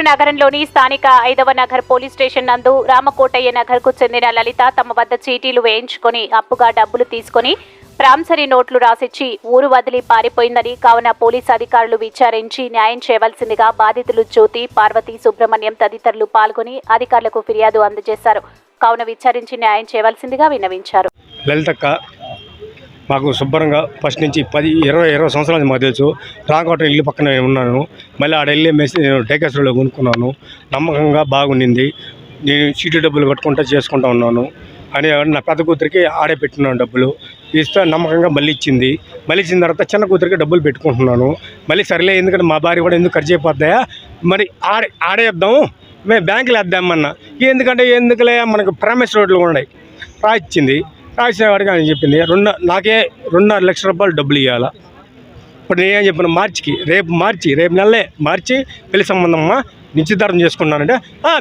నగరంలోని స్థానిక 5వ నగర్ పోలీస్ స్టేషన్ నందు రామకోటయ్య నగర్కు చెందిన లలిత తమ వద్ద చీటీలు వేయించుకొని అప్పుగా డబ్బులు తీసుకుని ప్రాంసరీ నోట్లు రాసిచ్చి ఊరు వదిలి పారిపోయిందని కావున పోలీసు అధికారులు విచారించి న్యాయం చేయవలసిందిగా బాధితులు జ్యోతి, పార్వతి, సుబ్రహ్మణ్యం తదితరులు పాల్గొని అధికారులకు ఫిర్యాదు అందజేశారు. కావున విచారించి న్యాయం చేయవలసిందిగా విన్నవించారు. లలితక్క మాకు శుభ్రంగా ఫస్ట్ నుంచి 10-20 సంవత్సరాలు మాకు తెలుసు. రామకోట ఇల్లు పక్కన ఉన్నాను. మళ్ళీ ఆడ వెళ్ళి టేకేశ్వరంలో కొనుక్కున్నాను. నమ్మకంగా బాగుండింది. నేను చీటీ డబ్బులు కట్టుకుంటా చేసుకుంటా ఉన్నాను అని నా పెద్ద కూతురికి ఆడే పెట్టినాను. డబ్బులు ఇస్తే నమ్మకంగా మళ్ళీ ఇచ్చింది. మళ్ళీ ఇచ్చిన తర్వాత చిన్న కూతురికి డబ్బులు పెట్టుకుంటున్నాను. మళ్ళీ సరేలే, ఎందుకంటే మా భార్య కూడా ఎందుకు ఖర్చు అయిపోతాయా, మరి ఆడేద్దాము, మేము బ్యాంకులో వేద్దామన్నా. ఎందుకులే, మనకు ప్రామిస్ రోడ్లు ఉన్నాయి. రాసిచ్చింది. రాసేవాడికి అని చెప్పింది. నాకే 2.5 లక్షల రూపాయలు డబ్బులు ఇవ్వాలా. ఇప్పుడు నేనేం చెప్పాను, రేపు నెలలే మార్చి పెళ్లి సంబంధమ్మా నిశ్చితార్థం చేసుకున్నానంటే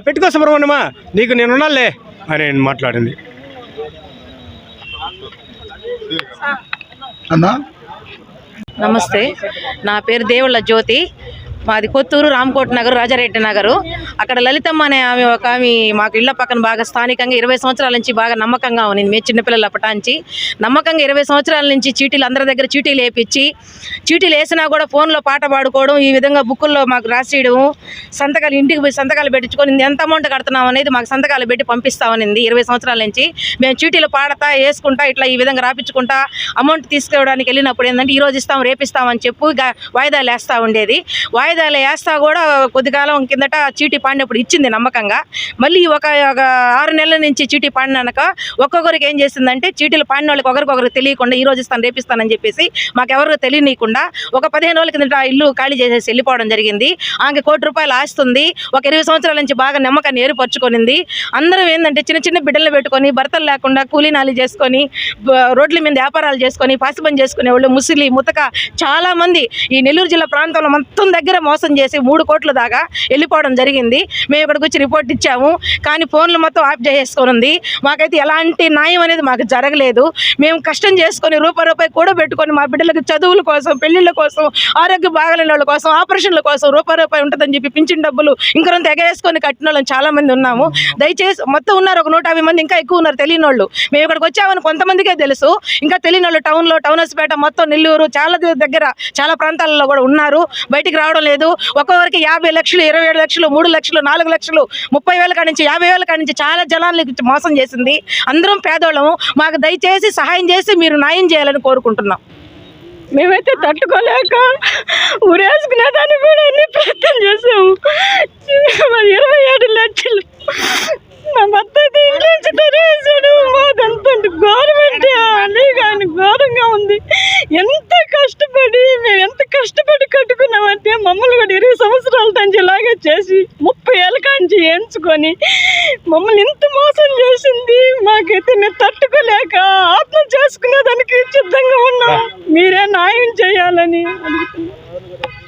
పెట్టుకో సుబ్రహ్మణ్యమా, నీకు నేను ఉన్నాలే అని మాట్లాడింది. నమస్తే, నా పేరు దేవుళ్ళ జ్యోతి. మాది కొత్తూరు, రామకోట నగర్, రాజారెడ్డి నగరు. అక్కడ లలితమ్మ అనే ఆమె మాకు ఇళ్ల పక్కన బాగా స్థానికంగా 20 సంవత్సరాల నుంచి బాగా నమ్మకంగా ఉంది. మేము చిన్నపిల్లలు అప్పటాంచి నమ్మకంగా 20 సంవత్సరాల నుంచి చీటీలు అందరి దగ్గర చీటీలు వేయించి, చీటీలు వేసినా కూడా ఫోన్లో పాట పాడుకోవడం, ఈ విధంగా బుక్కుల్లో మాకు రాసేయడము, సంతకాలు ఇంటికి పోయి సంతకాలు పెట్టించుకొని ఎంత అమౌంట్ కడుతున్నాం అనేది మాకు సంతకాలు పెట్టి పంపిస్తామనింది. 20 సంవత్సరాల నుంచి మేము చీటీలు పాడతా వేసుకుంటా ఇట్లా ఈ విధంగా రాపించుకుంటా అమౌంట్ తీసుకోవడానికి వెళ్ళినప్పుడు ఏంటంటే ఈరోజు ఇస్తాం రేపు ఇస్తామని చెప్పి వాయిదాలు వేస్తూ ఉండేది. వాయిదాలు వేస్తా కూడా కొద్దికాలం కిందట చీటీ పాడినప్పుడు ఇచ్చింది నమ్మకంగా. మళ్ళీ ఒక 6 నెలల నుంచి చీటీ పాడినాక ఒక్కొక్కరికి ఏం చేసిందంటే చీటీలు పాడిన వాళ్ళకి ఒకరికొకరికి తెలియకుండా ఈరోజు ఇస్తాను రేపిస్తానని చెప్పేసి మాకెవరికి తెలియనీయకుండా ఒక 15 రోజుల కిందట ఇల్లు ఖాళీ చేసేసి వెళ్ళిపోవడం జరిగింది. ఆమె ₹1 కోటి ఆస్తుంది. ఒక 20 సంవత్సరాల నుంచి బాగా నమ్మకాన్ని ఏర్పరచుకొనింది. అందరం ఏంటంటే చిన్న చిన్న బిడ్డలు పెట్టుకొని భర్తలు లేకుండా కూలీనాలు చేసుకొని రోడ్ల మీద వ్యాపారాలు చేసుకొని పాసిపని చేసుకునే వాళ్ళు ముసిలి ముతక చాలా మంది ఈ నెల్లూరు జిల్లా ప్రాంతంలో మొత్తం దగ్గర మోసం చేసి 3 కోట్ల దాకా వెళ్ళిపోవడం జరిగింది. మేము ఇక్కడికి వచ్చి రిపోర్ట్ ఇచ్చాము, కానీ ఫోన్లు మొత్తం ఆఫ్ చేసేసుకొని ఉంది. మాకైతే ఎలాంటి న్యాయం అనేది మాకు జరగలేదు. మేము కష్టం చేసుకొని రూపాయి కూడా పెట్టుకొని మా బిడ్డలకు చదువుల కోసం, పెళ్లిళ్ళ కోసం, ఆరోగ్యం బాగలేని వాళ్ళ కోసం, ఆపరేషన్ల కోసం రూపాయి ఉంటుందని చెప్పి పింఛన్ డబ్బులు ఇంకొంత ఎగేసుకొని కట్టిన వాళ్ళని చాలా మంది ఉన్నాము. దయచేసి మొత్తం ఉన్నారు ఒక 150 మంది, ఇంకా ఎక్కువ ఉన్నారు తెలియని వాళ్ళు. మేము ఇక్కడికి వచ్చామని కొంతమందికే తెలుసు, ఇంకా తెలియని వాళ్ళు టౌన్లో, టౌనర్స్పేట, మొత్తం నెల్లూరు చాలా దగ్గర చాలా ప్రాంతాలలో కూడా ఉన్నారు. బయటికి రావడం లేదు. ఒక్కొక్కరికి 50 లక్షలు, 27 లక్షలు, 3 లక్షలు, 4 లక్షలు, 30,000 కాడి నుంచి 50,000 కాడి నుంచి చాలా జనాలకి మోసం చేసింది. అందరం పేదోళ్ళము. మాకు దయచేసి సహాయం చేసి మీరు న్యాయం చేయాలని కోరుకుంటున్నాం. మేమైతే తట్టుకోలేక ఉరేసుకునేదాన్ని కూడా అన్ని ప్రయత్నం చేసాము. 27 లక్షలు మా భర్త అయితే ఇంటి నుంచి తరివేశాడు. మాదంతా గవర్నమెంట్ అని కానీ ఘోరంగా ఉంది. ఎంత కష్టపడి కట్టుకున్నామంటే మమ్మల్ని కూడా 20 సంవత్సరాల నుంచి ఇలాగే చేసి 30 ఏళ్ళ కాంచి ఎంచుకొని మమ్మల్ని ఇంత మోసం చేసింది. మాకైతే మేము తట్టుకోలేక ఆత్మ చేసుకునేదానికి సిద్ధంగా ఉన్నాం. మీరే న్యాయం చేయాలని అడుగుతున్నాం.